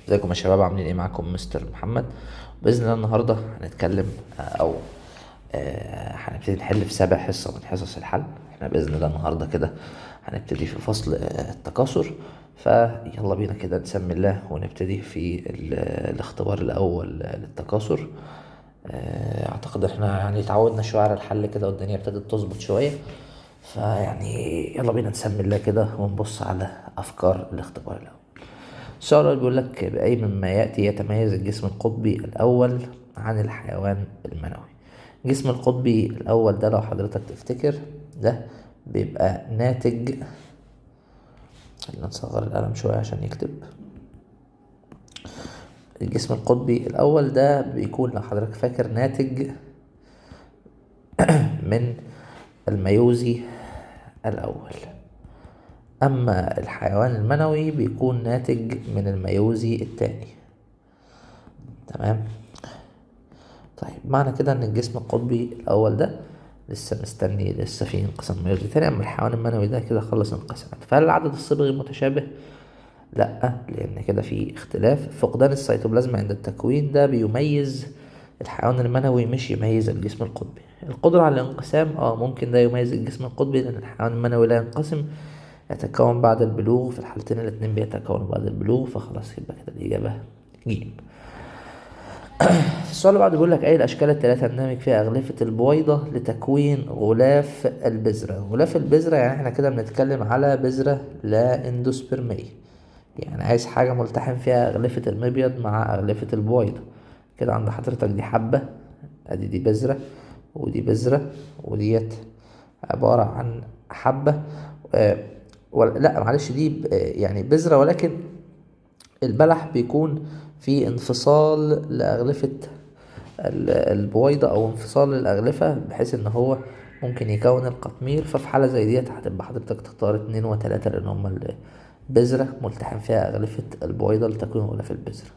ازيكم يا شباب؟ عاملين ايه؟ معاكم مستر محمد. باذن الله النهارده هنتكلم او هنبتدي نحل في سابع حصه من حصص الحل. احنا باذن الله النهارده كده هنبتدي في فصل التكاثر. فيلا بينا كده نسمي الله ونبتدي في الاختبار الاول للتكاثر. اعتقد احنا يعني اتعودنا شويه على الحل كده والدنيا ابتدت تظبط شويه. فيعني يلا بينا نسمي الله كده ونبص على افكار الاختبار الاول. السؤال بيقول لك: بأي مما يأتي يتميز الجسم القطبي الأول عن الحيوان المنوي؟ الجسم القطبي الأول ده لو حضرتك تفتكر ده بيبقى ناتج. خلينا نصغر القلم شوية عشان يكتب. الجسم القطبي الأول ده بيكون لو حضرتك فاكر ناتج من الميوزي الأول، أما الحيوان المنوي بيكون ناتج من الميوزي الثاني. تمام. طيب معنى كده ان الجسم القطبي الاول ده لسه مستني، لسه في انقسام ميوزي تاني. اما الحيوان المنوي ده كده خلص انقسامات. فهل العدد الصبغي متشابه؟ لا، لان كده في اختلاف. فقدان السيتوبلازم عند التكوين ده بيميز الحيوان المنوي مش يميز الجسم القطبي. القدرة على الانقسام ممكن ده يميز الجسم القطبي، لان الحيوان المنوي لا ينقسم، يتكون بعد البلوغ. في الحالتين الاتنين بيتكونوا بعد البلوغ، فخلاص يبقى كده الإجابة ج. السؤال اللي بعده بيقول لك: أي الأشكال الثلاثة اندمج فيها أغلفة البويضة لتكوين غلاف البذرة؟ غلاف البذرة يعني احنا كده بنتكلم على بذرة لا اندوسبرمية، يعني عايز حاجة ملتحم فيها أغلفة المبيض مع أغلفة البويضة. كده عند حضرتك دي حبة، أدي دي بذرة ودي بذرة، وديت عبارة عن حبة. لا معلش، دي يعني بذرة، ولكن البلح بيكون في انفصال لأغلفة البويضة أو انفصال للأغلفة بحيث إن هو ممكن يكون القطمير. ففي حالة زي ديت هتبقى حضرتك تختار 2 و3 لأن هما البذرة ملتحم فيها أغلفة البويضة لتكوين غلاف البذرة.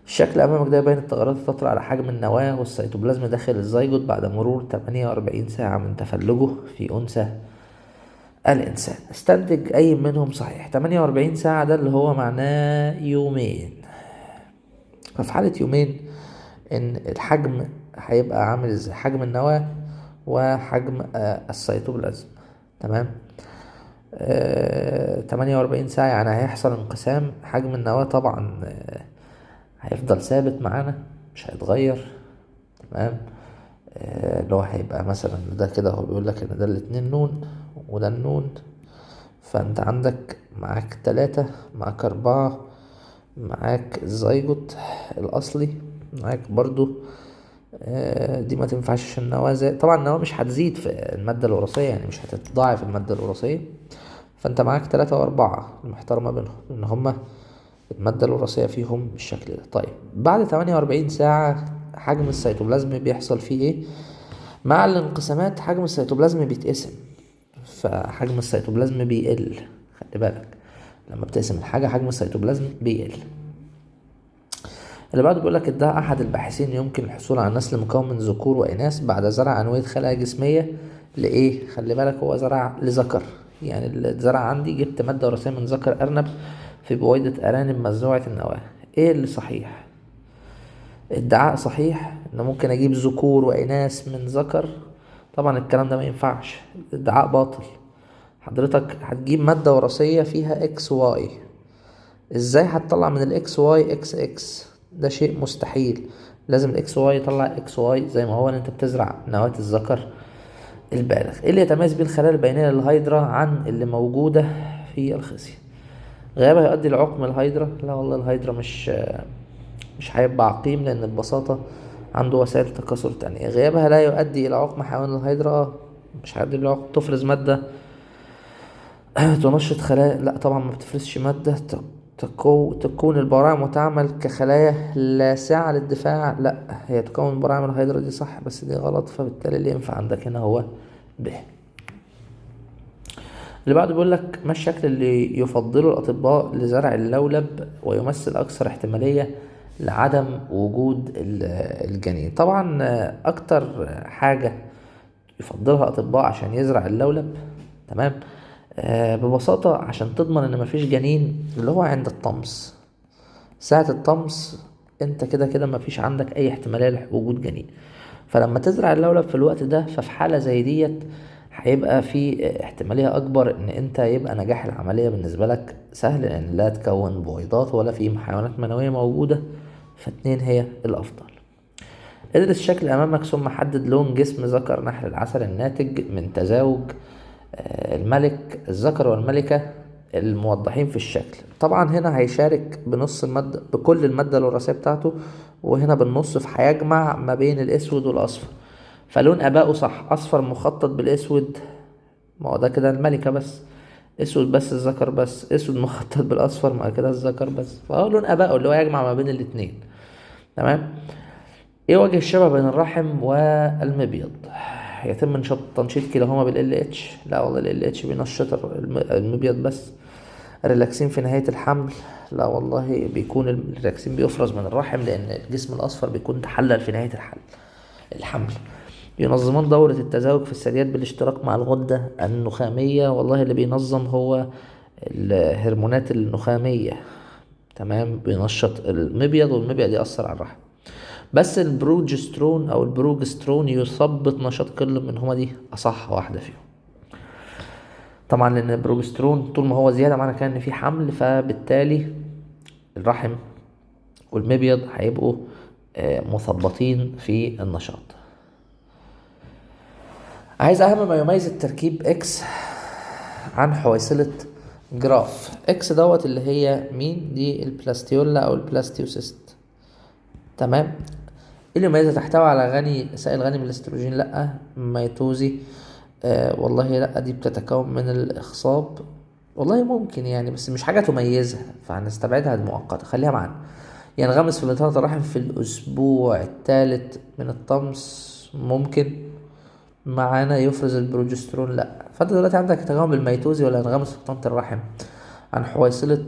الشكل أمامك ده يبين التغيرات اللي تطرأ على حجم النواة والسيتوبلازم داخل الزيجوت بعد مرور 48 ساعة من تفلجه في أنثى الإنسان. استنتج أي منهم صحيح. 48 ساعة ده اللي هو معناه يومين. ففي حالة يومين إن الحجم هيبقى عامل ازاي؟ حجم النواة وحجم السيتوبلازم. تمام. 48 ساعة يعني هيحصل انقسام. حجم النواة طبعا هيفضل ثابت معانا، مش هيتغير. تمام. اللي هو هيبقى مثلا ده كده، هو بيقول لك ان ده الاتنين نون وده النون. فانت عندك معاك 3، معاك 4، معاك الزيجوت الاصلي، معاك برضو دي ما تنفعش عشان النواة طبعا النواة مش هتزيد في المادة الوراثية، يعني مش هتتضاعف المادة الوراثية. فانت معاك 3 و4 المحترمة بينهم لان هما المادة الوراثية فيهم بالشكل ده. طيب بعد 48 ساعة حجم السيتوبلازم بيحصل فيه ايه؟ مع الانقسامات حجم السيتوبلازم بيتقسم، فحجم السيتوبلازم بيقل. خلي بالك لما بتقسم الحاجة حجم السيتوبلازم بيقل. اللي بعده بيقول لك: ادعى احد الباحثين يمكن الحصول على نسل مكون من ذكور واناث بعد زرع انوية خلايا جسمية لايه؟ خلي بالك هو زرع لذكر، يعني اللي اتزرع عندي جبت مادة وراثية من ذكر ارنب في بويضة ارانب مزروعة النواة. ايه اللي صحيح؟ ادعاء صحيح ان ممكن اجيب ذكور واناث من ذكر. طبعا الكلام ده ما ينفعش، ادعاء باطل. حضرتك هتجيب مادة وراثية فيها اكس واي، ازاي هتطلع من الاكس واي اكس اكس؟ ده شيء مستحيل. لازم الاكس واي يطلع اكس واي زي ما هو، ان انت بتزرع نواة الذكر البالغ. ايه اللي يتميز بيه الخلايا البينية للهيدرا عن اللي موجودة في الخصية؟ غيابها يؤدي لعقم الهيدرا؟ لا والله، الهيدرا مش هيبقى عقيم لان ببساطة عنده وسائل تكاثر تانية. غيابها لا يؤدي الى عقم حيوان الهيدرا؟ مش هيؤدي الى عقم. تفرز مادة تنشط خلايا؟ لا طبعا ما بتفرزش مادة تكون البراعم وتعمل كخلايا لاسعة للدفاع؟ لا، هي تكون براعم الهيدرا دي صح بس دي غلط، فبالتالي اللي ينفع عندك هنا هو ب. اللي بعده بيقول لك: ما الشكل اللي يفضله الأطباء لزرع اللولب ويمثل أكثر احتمالية لعدم وجود الجنين؟ طبعا أكتر حاجة يفضلها أطباء عشان يزرع اللولب، تمام، ببساطة عشان تضمن ان مفيش جنين، اللي هو عند الطمس. ساعة الطمس انت كده كده مفيش عندك اي احتمالية لوجود جنين. فلما تزرع اللولب في الوقت ده، ففي حالة زي ديت هيبقى في احتمالية اكبر ان انت يبقى نجاح العملية بالنسبة لك سهل، لان لا تكون بويضات ولا في حيوانات منوية موجودة، فاتنين هي الافضل. ادرس الشكل امامك ثم حدد لون جسم ذكر نحل العسل الناتج من تزاوج الملك الذكر والملكة الموضحين في الشكل. طبعا هنا هيشارك بنص المادة بكل المادة الوراثية بتاعته، وهنا بالنص هيجمع ما بين الاسود والاصفر. فلون ابائه صح، اصفر مخطط بالاسود، ما هو ده كده الملكة بس. اسود بس الذكر بس، اسود مخطط بالاصفر ما كده الذكر بس، فهو لون ابائه اللي هو يجمع ما بين الاتنين. تمام. ايه وجه الشبه بين الرحم والمبيض؟ يتم تنشيط كلاهما بال اتش. لا والله ال اتش بينشط المبيض بس. الريلاكسين في نهاية الحمل. لا والله، بيكون الريلاكسين بيفرز من الرحم لأن الجسم الأصفر بيكون تحلل في نهاية الحمل. ينظمان دورة التزاوج في الثدييات بالاشتراك مع الغدة النخامية. والله اللي بينظم هو الهرمونات النخامية. تمام، بينشط المبيض والمبيض يأثر على الرحم. بس البروجسترون او البروجسترون يثبط نشاط كل منهما، دي اصح واحده فيهم. طبعا لان البروجسترون طول ما هو زياده معنى كده ان في حمل، فبالتالي الرحم والمبيض هيبقوا مثبطين في النشاط. عايز اهم ما يميز التركيب اكس عن حويصلة جراف. اكس دوت اللي هي مين؟ دي البلاستيولا او البلاستيوسيست. تمام. ايه اللي يميزها؟ تحتوي على سائل غني بالاستروجين. لا. ميتوزي. والله لا، دي بتتكون من الاخصاب. والله ممكن يعني، بس مش حاجة تميزها فهنستبعدها مؤقتا، خليها معانا. ينغمس في بطانة الرحم في الأسبوع الثالث من الطمس. ممكن معانا. يفرز البروجسترون. لا. فانت دلوقتي عندك تجاوب الميتوزي ولا ينغمس في بطانة الرحم. عن حويصلة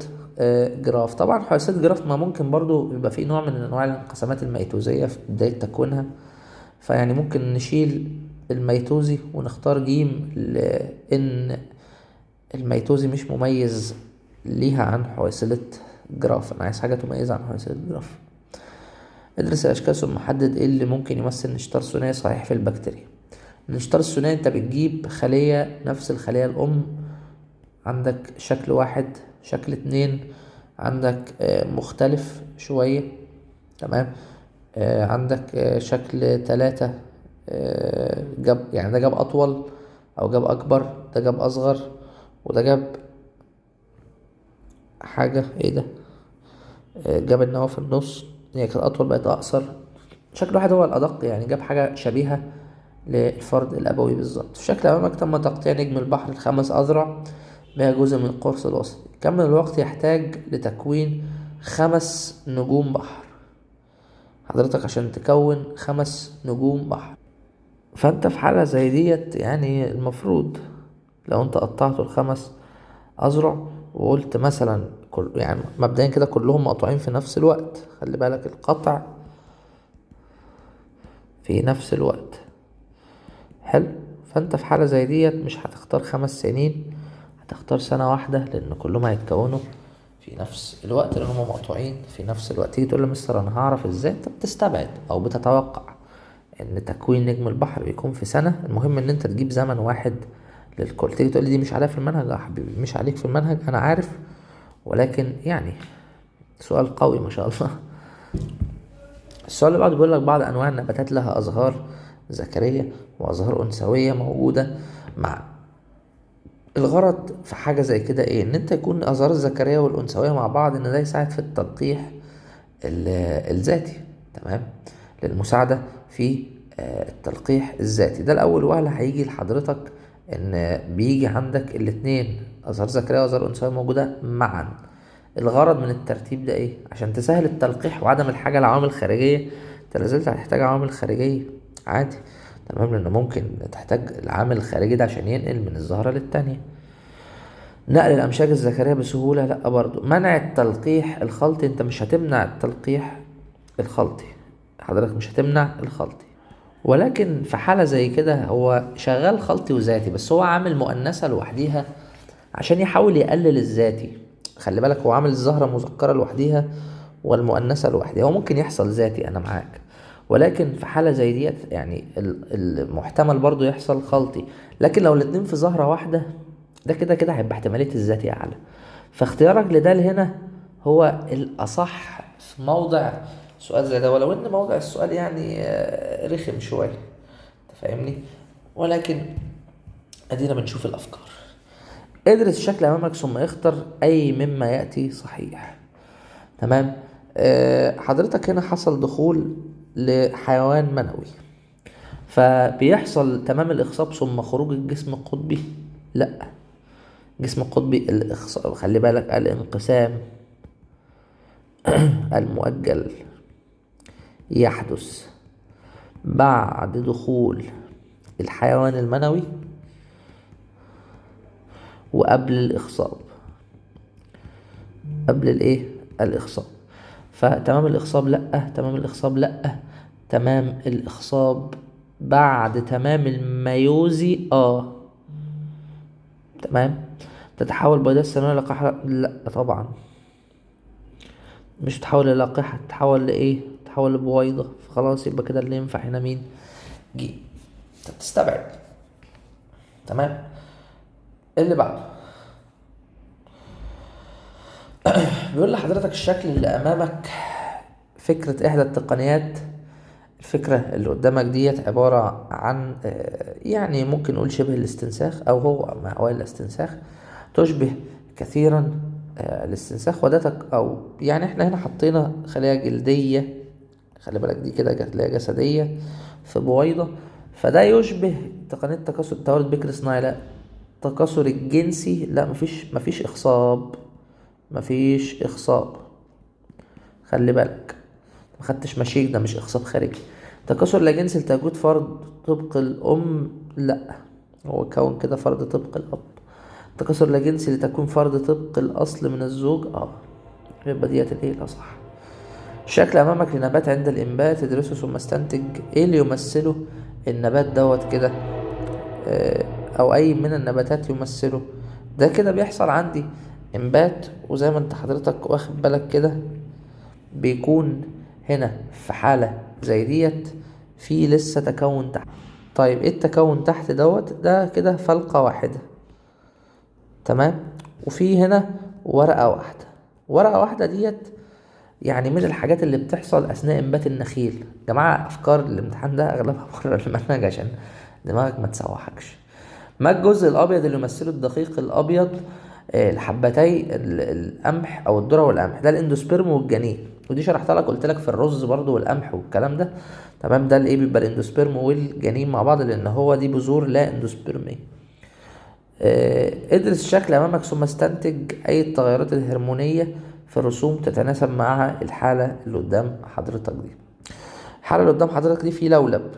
جراف. طبعا حويصلة جراف ما ممكن برضو يبقى فيه نوع من انواع الانقسامات الميتوزية في بداية تكوينها، فيعني ممكن نشيل الميتوزي ونختار جيم، لان الميتوزي مش مميز ليها عن حويصلة جراف. انا عايز حاجة تميز عن حويصلة جراف. ادرس الاشكال ثم حدد ايه اللي ممكن يمثل انشطار ثنائي صحيح في البكتيريا. الانشطار الثنائي انت بتجيب خلية نفس الخلية الام، عندك شكل واحد، شكل اتنين، عندك مختلف شوية. تمام. عندك شكل تلاتة، جاب يعني ده جاب أطول أو جاب أكبر، ده جاب أصغر، وده جاب حاجة ايه ده، جاب ان هو في النص، هي كانت أطول بقت أقصر. شكل واحد هو الأدق، يعني جاب حاجة شبيهة للفرد الأبوي بالظبط. في شكل أمامك تم تقطيع نجم البحر ل5 أذرع بها جزء من القرص الوسطي. كم من الوقت يحتاج لتكوين 5 نجوم بحر؟ حضرتك عشان تكون 5 نجوم بحر، فانت في حالة زي ديت يعني المفروض لو انت قطعته ل5 أذرع وقلت مثلا يعني مبدئيا كده كلهم مقطوعين في نفس الوقت، خلي بالك القطع في نفس الوقت. حلو. فانت في حالة زي ديت مش هتختار 5 سنين، هتختار سنة واحدة، لأن كلهم هيتكونوا في نفس الوقت، لأن هما مقطوعين في نفس الوقت. تيجي تقول له مستر أنا هعرف ازاي؟ انت بتستبعد أو بتتوقع إن تكوين نجم البحر بيكون في سنة. المهم إن أنت تجيب زمن واحد للكل. تيجي تقول لي دي مش عليها في المنهج. يا حبيبي مش عليك في المنهج، أنا عارف، ولكن يعني سؤال قوي ما شاء الله. السؤال اللي بعده بيقول لك بعض أنواع النباتات لها أزهار ذكرية وأزهار أنثوية موجودة مع. الغرض في حاجة زي كده ايه؟ ان انت يكون الازهار الذكرية والانثوية مع بعض، ان ده يساعد في التلقيح الذاتي. تمام. للمساعدة في التلقيح الذاتي. ده الاول وهله هيجي لحضرتك ان بيجي عندك الاتنين ازهار ذكرية وازهار انثوية موجودة معا. الغرض من الترتيب ده ايه؟ عشان تسهل التلقيح وعدم الحاجة لعوامل خارجية. انت لازلت هتحتاج عوامل خارجية عادي. تمام. لانه ممكن تحتاج العامل الخارجي ده عشان ينقل من الزهرة للتانية. نقل الأمشاج الذكرية بسهولة. لأ برضو. منع التلقيح الخلطي. انت مش هتمنع التلقيح الخلطي، حضرتك مش هتمنع الخلطي، ولكن في حالة زي كده هو شغال خلطي وذاتي، بس هو عامل مؤنثة لوحديها عشان يحاول يقلل الذاتي. خلي بالك هو عامل الزهرة مذكرة لوحديها والمؤنثة لوحدها. هو ممكن يحصل ذاتي أنا معاك، ولكن في حالة زي ديت يعني المحتمل برضو يحصل خلطي. لكن لو الاتنين في زهرة واحدة، ده كده كده هيبقى احتمالية الذاتي أعلى. فاختيارك لده هنا هو الأصح في موضع سؤال زي ده، ولو إن موضع السؤال يعني رخم شوية، أنت فاهمني؟ ولكن أدينا بنشوف الأفكار. ادرس الشكل أمامك ثم اختر أي مما يأتي صحيح. تمام. حضرتك هنا حصل دخول لحيوان منوي، فبيحصل تمام الإخصاب ثم خروج الجسم القطبي؟ لا، الجسم القطبي الإخصاب، خلي بالك، الانقسام المؤجل يحدث بعد دخول الحيوان المنوي وقبل الإخصاب. قبل الإيه؟ الإخصاب. فتمام الإخصاب لأ، تمام الإخصاب لأ، تمام الإخصاب بعد تمام الميوزي تمام. تتحول بيضاء الثانوية لقاحة؟ لأ طبعا، مش تتحول للقاحة، تتحول لإيه؟ تتحول لبويضة. فخلاص يبقى كده اللي ينفع هنا مين؟ جي. انت بتستبعد. تمام. اللي بعده بيقول لحضرتك الشكل اللي أمامك فكرة إحدى التقنيات. الفكرة اللي قدامك ديت عبارة عن يعني ممكن نقول شبه الاستنساخ، أو هو ما هو الاستنساخ، تشبه كثيرا الاستنساخ. أو يعني احنا هنا حطينا خلايا جلدية، خلي بالك دي كده خلايا جسدية في بويضة، فده يشبه تقنية تكاثر التوالد بكر صناعي. لا، التكاثر الجنسي لا، مفيش إخصاب، مفيش إخصاب، خلي بالك، مخدتش مشيك، ده مش إخصاب خارجي. تكاثر لا جنسي لتوجد فرد طبق الأم؟ لا، هو كون كده فرد طبق الأب. تكاثر لا جنسي لتكون فرد طبق الأصل من الزوج؟ يبقى ديت الإيه الأصح. الشكل أمامك لنبات عند الإنبات، ادرسه ثم استنتج إيه اللي يمثله النبات دوت كده، أو أي من النباتات يمثله. ده كده بيحصل عندي إنبات، وزي ما أنت حضرتك واخد بالك كده بيكون هنا في حالة زي ديت في لسه تكون تحت. طيب ايه التكون تحت دوت؟ ده كده فلقة واحدة، تمام. وفي هنا ورقة واحدة. ورقة واحدة ديت يعني من الحاجات اللي بتحصل أثناء إنبات النخيل. جماعة أفكار الامتحان ده أغلبها بره المنهج عشان دماغك ما تسوحكش. ما الجزء الأبيض اللي يمثله الدقيق الأبيض لحبتي القمح أو الذرة والقمح؟ ده الاندوسبيرم والجنين، ودي شرحتها لك، قلت لك في الرز برضو والقمح والكلام ده، تمام. ده الايه بيبقى الاندوسبيرم والجنين مع بعض، لأن هو دي بذور لا اندوسبيرمية. ادرس الشكل أمامك ثم استنتج أي التغيرات الهرمونية في الرسوم تتناسب مع الحالة اللي قدام حضرتك دي. الحالة اللي قدام حضرتك دي في لولب،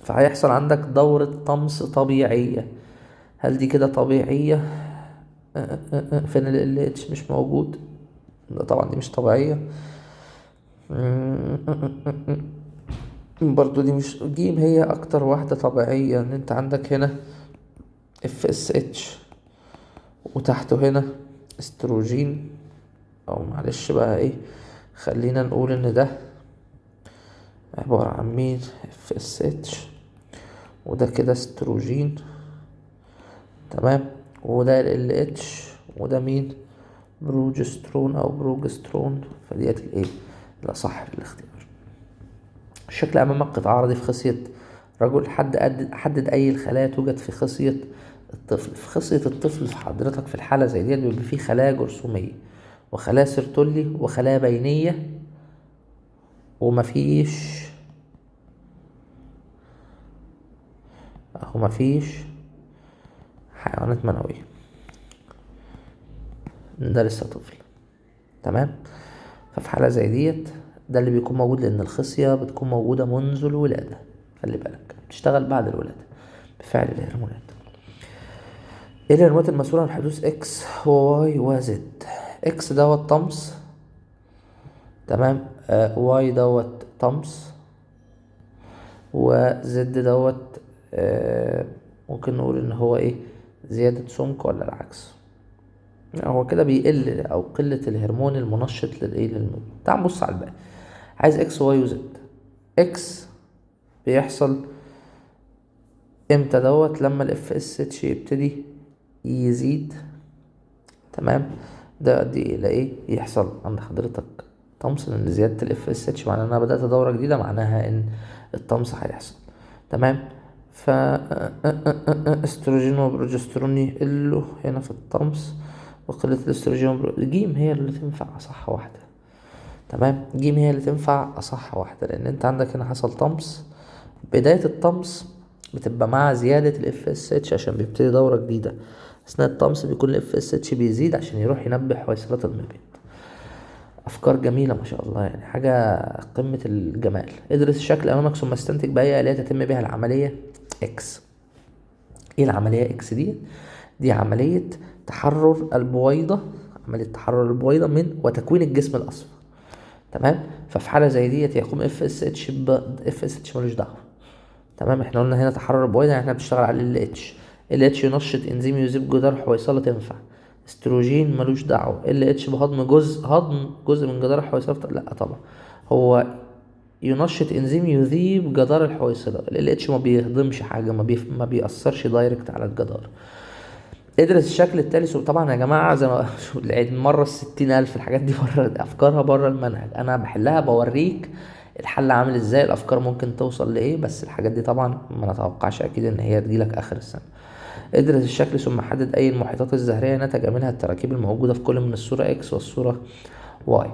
فهيحصل عندك دورة طمس طبيعية. هل دي كده طبيعية؟ فين ال اتش؟ مش موجود، ده طبعا دي مش طبيعية. برضو دي مش جيم، هي أكتر واحدة طبيعية. إن أنت عندك هنا اف اس اتش، وتحته هنا استروجين، أو معلش بقى إيه، خلينا نقول إن ده عبارة عن مين؟ اف اس اتش، وده كده استروجين، تمام. وده ال اتش، وده مين؟ بروجسترون او بروجسترون. فديت الايه الاصح للاختيار. الشكل امامك قطعة عرضي في خصية رجل. حدد اي الخلايا توجد في خصية الطفل. في خصية الطفل في حضرتك في الحالة زي ديت بيبقى فيه خلايا جرثومية وخلايا سيرتولي وخلايا بينية، ومفيش مفيش حيوانات منوية. ده لسه طفل، تمام. ففي حالة زي ديت ده اللي بيكون موجود، لأن الخصية بتكون موجودة منذ الولادة، خلي بالك بتشتغل بعد الولادة بفعل الهرمونات. ايه الهرمونات المسؤولة عن حدوث اكس وواي وزد؟ اكس دوت طمس، تمام. واي دوت طمس، وزد دوت ممكن نقول ان هو ايه، زيادة سمك ولا العكس. هو كده بيقل او قلة الهرمون المنشط للموت. تعال نبص على الباقي. عايز اكس واي وزد. اكس بيحصل امتى لما الاف اس اتش يبتدي يزيد. تمام. ده يؤدي الى ايه؟ يحصل عند حضرتك طمس، لان زيادة الاف اس اتش معناها ان انا بدأت دورة جديدة، معناها ان الطمس هيحصل. تمام. ف استروجين وبروجسترون يقلوا هنا في الطمس، وقلة الاستروجين جيم هي اللي تنفع أصح واحدة. تمام. جيم هي اللي تنفع أصح واحدة، لأن أنت عندك هنا حصل طمس. بداية الطمس بتبقى مع زيادة ال FSH عشان بيبتدي دورة جديدة. أثناء الطمس بيكون ال FSH بيزيد عشان يروح ينبه حويصلات المبيض. أفكار جميلة ما شاء الله، يعني حاجة قمة الجمال. ادرس الشكل أمامك ثم استنتج بأي آلية تتم بها العملية إكس. إيه العملية إكس دي؟ دي عملية تحرر البويضة، عملية تحرر البويضة من وتكوين الجسم الأصفر. تمام. ففي حالة زي ديت يقوم FSH FSH ملوش دعوة. تمام. احنا قلنا هنا تحرر البويضة، يعني احنا بنشتغل على ال LH ينشط انزيم يذيب جدار حويصلة تنفع. استروجين ملوش دعوة. LH بهضم جزء من جدار الحويصلة، لا طبعا. هو ينشط انزيم يذيب جدار الحويصلة. ال LH ما بيهضمش حاجة، ما بيأثرش دايركت على الجدار. ادرس الشكل التالي. طبعا يا جماعة زي ما العيد مرة 60,000 الحاجات دي بره، أفكارها بره المنهج. أنا بحلها بوريك الحل عامل ازاي، الأفكار ممكن توصل لإيه، بس الحاجات دي طبعا ما نتوقعش أكيد إن هي تجيلك آخر السنة. ادرس الشكل ثم حدد أي المحيطات الزهرية نتج منها التراكيب الموجودة في كل من الصورة إكس والصورة واي.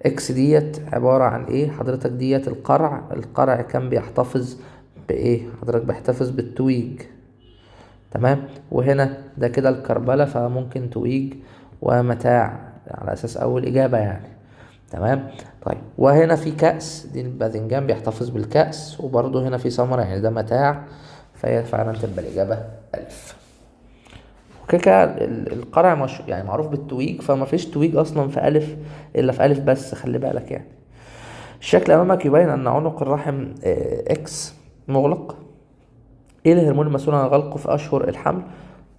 إكس ديت عبارة عن إيه حضرتك؟ ديت القرع كان بيحتفظ بإيه حضرتك؟ بيحتفظ بالتويج. تمام. وهنا ده كده الكربلة، فممكن تويج ومتاع على أساس أول إجابة يعني. تمام. طيب وهنا في كأس، دي الباذنجان بيحتفظ بالكأس، وبرضه هنا في ثمرة يعني ده متاع، فهي فعلا تبقى الإجابة ألف. وكده القرع مش يعني معروف بالتويج، فما فيش تويج أصلا في ألف إلا في ألف بس، خلي بالك يعني. الشكل أمامك يبين أن عنق الرحم إكس مغلق. ايه الهرمون المسؤول عن غلقه في اشهر الحمل؟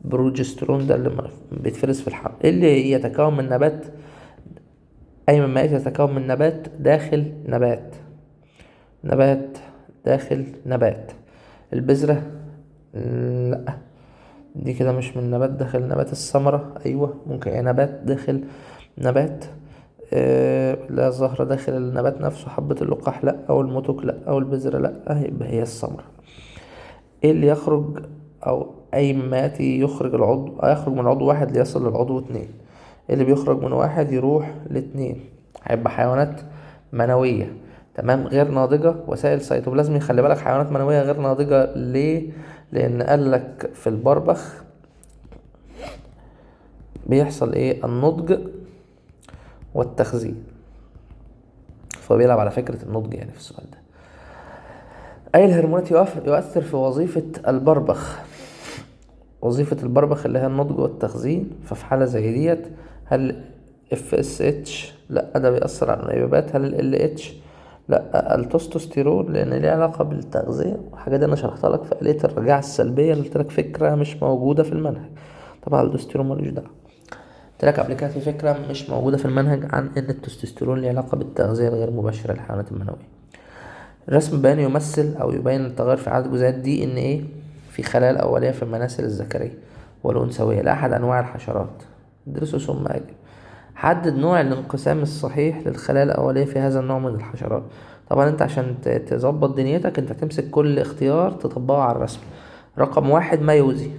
بروجسترون، ده اللي بيتفرز في الحمل. إيه اللي يتكون من نبات؟ اي مما ياتي يتكون من نبات داخل نبات، نبات داخل نبات. البذرة؟ لا، دي كده مش من نبات داخل نبات. الثمرة ايوه ممكن، ايه نبات داخل نبات. لا، الزهرة داخل النبات نفسه. حبة اللقاح لا، او الموتوك لا، او البذرة لا، يبقى هي الثمرة. ايه اللي يخرج او اي مما ياتي يخرج العضو، يخرج من عضو واحد ليصل للعضو اتنين. إيه اللي بيخرج من واحد يروح لاتنين؟ هيبقى حيوانات منوية. تمام. غير ناضجة، وسائل سيتوبلازمي. خلي بالك حيوانات منوية غير ناضجة ليه؟ لان قالك في البربخ بيحصل ايه؟ النضج والتخزين، فبيلعب على فكرة النضج يعني في السؤال ده. اي الهرمونات يؤثر في وظيفة البربخ؟ وظيفة البربخ اللي هي النضج والتخزين. ففي حالة زي ديت هل FSH؟ لا، ده بيأثر على النيابات. هل LH؟ لا، التستوستيرون لأن ليه علاقة بالتغذية، والحاجة دي أنا شرحتها لك في آلية الرجعة السلبية اللي قلت لك فكرة مش موجودة في المنهج. طبعا التستوستيرون ملوش دعوة. قلت لك قبل كده في فكرة مش موجودة في المنهج عن إن التستوستيرون ليه علاقة بالتغذية الغير مباشرة للحيوانات المنوية. الرسم بياني يمثل أو يبين التغير في عدد جزيئات DNA في خلايا الأولية في المناسل الذكرية والأنثوية لأحد أنواع الحشرات. ادرسوا ثم أجب. حدد نوع الانقسام الصحيح للخلايا الأولية في هذا النوع من الحشرات. طبعا انت عشان تظبط دنيتك انت تمسك كل اختيار تطبقه على الرسم. رقم 1 ميوزي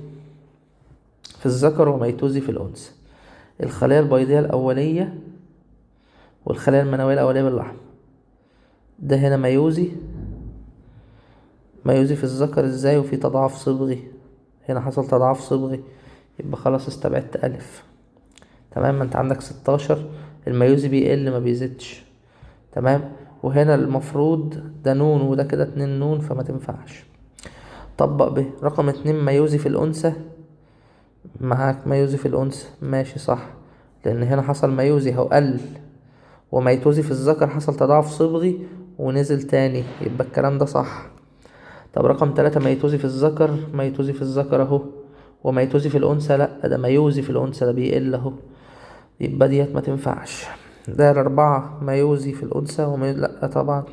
في الذكر وميتوزي في الأنثى. الخلايا البيضية الأولية والخلايا المنوية الأولية بالأحمر. ده هنا ميوزي. ميوزي في الذكر ازاي وفي تضاعف صبغي؟ هنا حصل تضاعف صبغي، يبقى خلاص استبعدت ألف. تمام. ما انت عندك 16، الميوزي بيقل ما بيزيدش. تمام. وهنا المفروض ده نون وده كده 2 نون، فما تنفعش. طبق ب. رقم 2 ميوزي في الأنثى. معاك ميوزي في الأنثى ماشي صح، لأن هنا حصل ميوزي هو قل. وميتوزي في الذكر حصل تضاعف صبغي ونزل تاني، يبقى الكلام ده صح. طب رقم 3 ميتوزي في الذكر، ميتوزي في الذكر اهو، وميتوزي في الأنثى لأ، ده ميوزي في الأنثى، ده بيقل اهو. يبقى ديت ما تنفعش. داير 4 ميوزي في الأنثى لأ طبعا.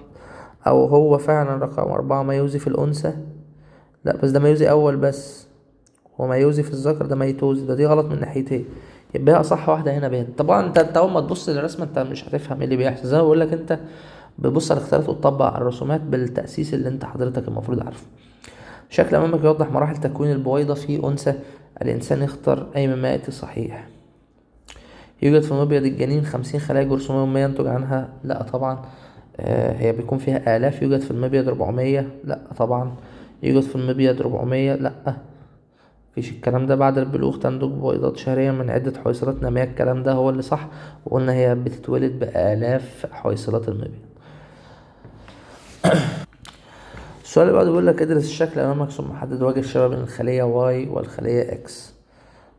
أو هو فعلا رقم 4 ميوزي في الأنثى، لأ بس ده ميوزي أول بس، هو ميوزي في الذكر ده ميتوزي، ده دي غلط من ناحيتين. يبقى هي أصح واحدة هنا بين. طبعا انت أول ما تبص للرسمة انت مش هتفهم ايه اللي بيحصل، زي ما بقولك انت بتبص على الاختيارات وتطبق على الرسومات بالتأسيس اللي انت حضرتك المفروض عارفه. شكل أمامك يوضح مراحل تكوين البويضة في أنثى الإنسان. يختار أي مما يأتي صحيح. يوجد في مبيض الجنين 50 خلايا جرثومية ينتج عنها. لأ طبعا. هي بيكون فيها آلاف. يوجد في المبيض 400. لأ طبعا. يوجد في المبيض 400. لأ مفيش الكلام ده. بعد البلوغ تنتج بويضات شهريا من عدة حويصلات نامية. الكلام ده هو اللي صح، وقلنا هي بتتولد بآلاف حويصلات المبيض. السؤال اللي بعده بيقول لك ادرس الشكل أمامك ثم حدد وجه الشبه بين الخلية واي والخلية اكس.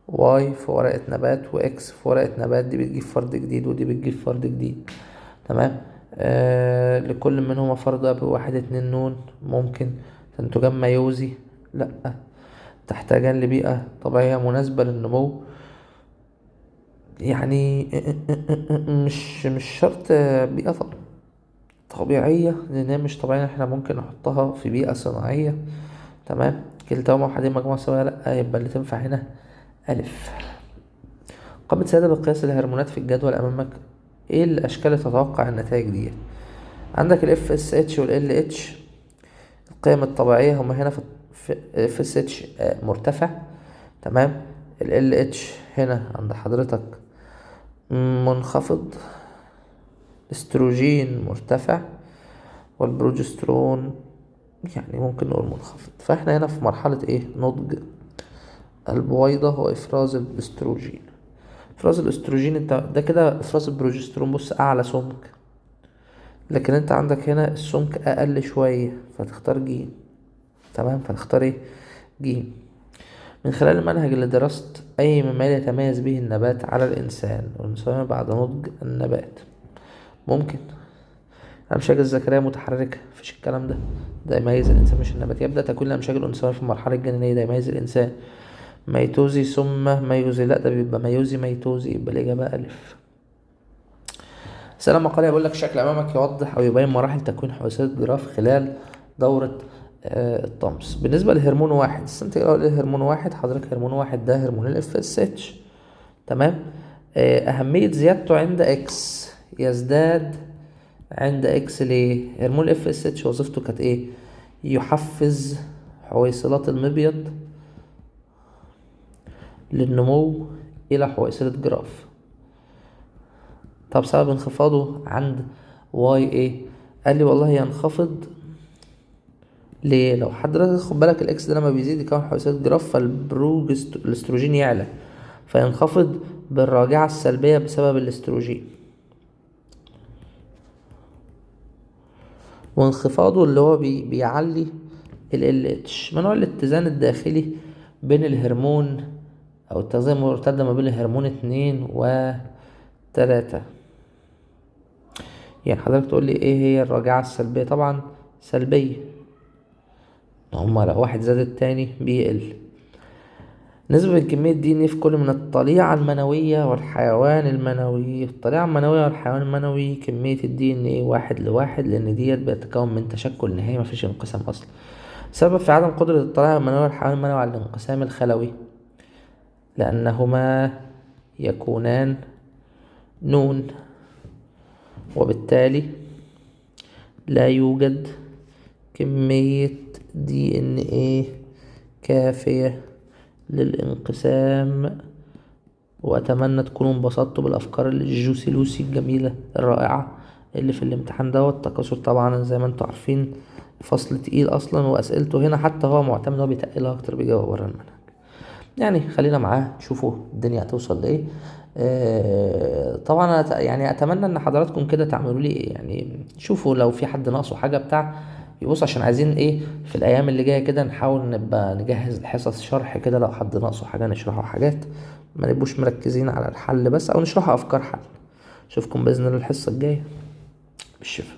واي في ورقة نبات واكس في ورقة نبات، دي بتجيب فرد جديد ودي بتجيب فرد جديد. تمام. لكل منهما فرد أب 1 2 نون. ممكن. تنتجان ميوزي. لأ. تحتاجان لبيئة طبيعية مناسبة للنمو. يعني مش شرط بيئة طبيعية، لأن هي مش طبيعية احنا ممكن نحطها في بيئة صناعية. تمام. كلتاهما وحدين مجموعة سوية. لأ يبقى اللي تنفع هنا ألف. قامت سيادة بقياس الهرمونات في الجدول أمامك. ايه الأشكال اللي تتوقع النتائج دي؟ عندك ال FSH وال LH القيم الطبيعية هما هنا في FSH مرتفع. تمام. ال LH هنا عند حضرتك منخفض. الاستروجين مرتفع، والبروجسترون يعني ممكن نقول منخفض. فاحنا هنا في مرحلة ايه؟ نضج البويضة وإفراز الاستروجين. إفراز الاستروجين انت ده كده إفراز البروجسترون بص أعلى سمك، لكن انت عندك هنا السمك أقل شوية فتختار جيم. تمام. فتختار ايه؟ جيم. من خلال المنهج اللي درست أي مما يتميز به النبات على الإنسان والإنسان بعد نضج النبات. ممكن الأمشاج الذكرية متحركة. مفيش الكلام ده يميز الإنسان مش النبات. يبدأ تكوين الأمشاج الأنثوية في المرحلة الجنينية، ده يميز الإنسان. ميتوزي ثم ميوزي. لأ ده بيبقى ميوزي ميتوزي. يبقى الإجابة ألف. سلام مقالي بيقول لك الشكل أمامك يوضح أو يبين مراحل تكوين حويصلة جراف خلال دورة الطمس. بالنسبة لهرمون واحد، بس انت ايه هرمون واحد؟ حضرتك هرمون واحد ده هرمون ال FSH. تمام. أهمية زيادته عند إكس. يزداد عند إكس ليه؟ هرمون ال FSH وظيفته كانت ايه؟ يحفز حويصلات المبيض للنمو إلى حويصلة جراف. طب سبب انخفاضه عند واي ايه؟ قال لي والله ينخفض ليه؟ لو حضرتك خد بالك الاكس ده لما بيزيد يكون حويصلات جراف فالاستروجين يعلى فينخفض بالراجعة السلبية بسبب الاستروجين. وانخفاضه اللي هو بيعلي ال LH من نوع الاتزان الداخلي بين الهرمون او التغذية المرتدة ما بين الهرمون 2 و 3. يعني حضرتك تقول لي ايه هي الراجعة السلبية؟ طبعا سلبية. هما لو واحد زاد التاني بيقل. نسبة كمية دي في كل من الطليعة المنوية والحيوان المنوي. الطليعة المنوية والحيوان المنوي كمية الدي 1 لواحد، لأن ديت بيتكون من تشكل نهائي مفيش انقسام أصلا. سبب في عدم قدرة الطليعة المنوية والحيوان المنوي على الانقسام الخلوي لأنهما يكونان نون، وبالتالي لا يوجد كمية DNA كافية للانقسام. وأتمنى تكونوا انبسطتوا بالأفكار الجوسي لوسي الجميلة الرائعة اللي في الامتحان دوت. التكاثر طبعا زي ما انتوا عارفين فصل تقيل أصلا، وأسئلته هنا حتى هو معتمد هو بيتقلها أكتر بيجاوب ورا المنهج. يعني خلينا معاه نشوفوا الدنيا هتوصل لإيه. طبعا يعني أتمنى إن حضراتكم كده تعملوا لي يعني شوفوا لو في حد ناقصه حاجة بتاع يبص، عشان عايزين ايه في الايام اللي جايه كده نحاول نبقى نجهز الحصص شرح كده، لو حد ناقصه حاجه نشرحه حاجات، ما نبقوش مركزين على الحل بس، او نشرحه افكار حل. اشوفكم باذن الله الحصه الجايه. بالشفا.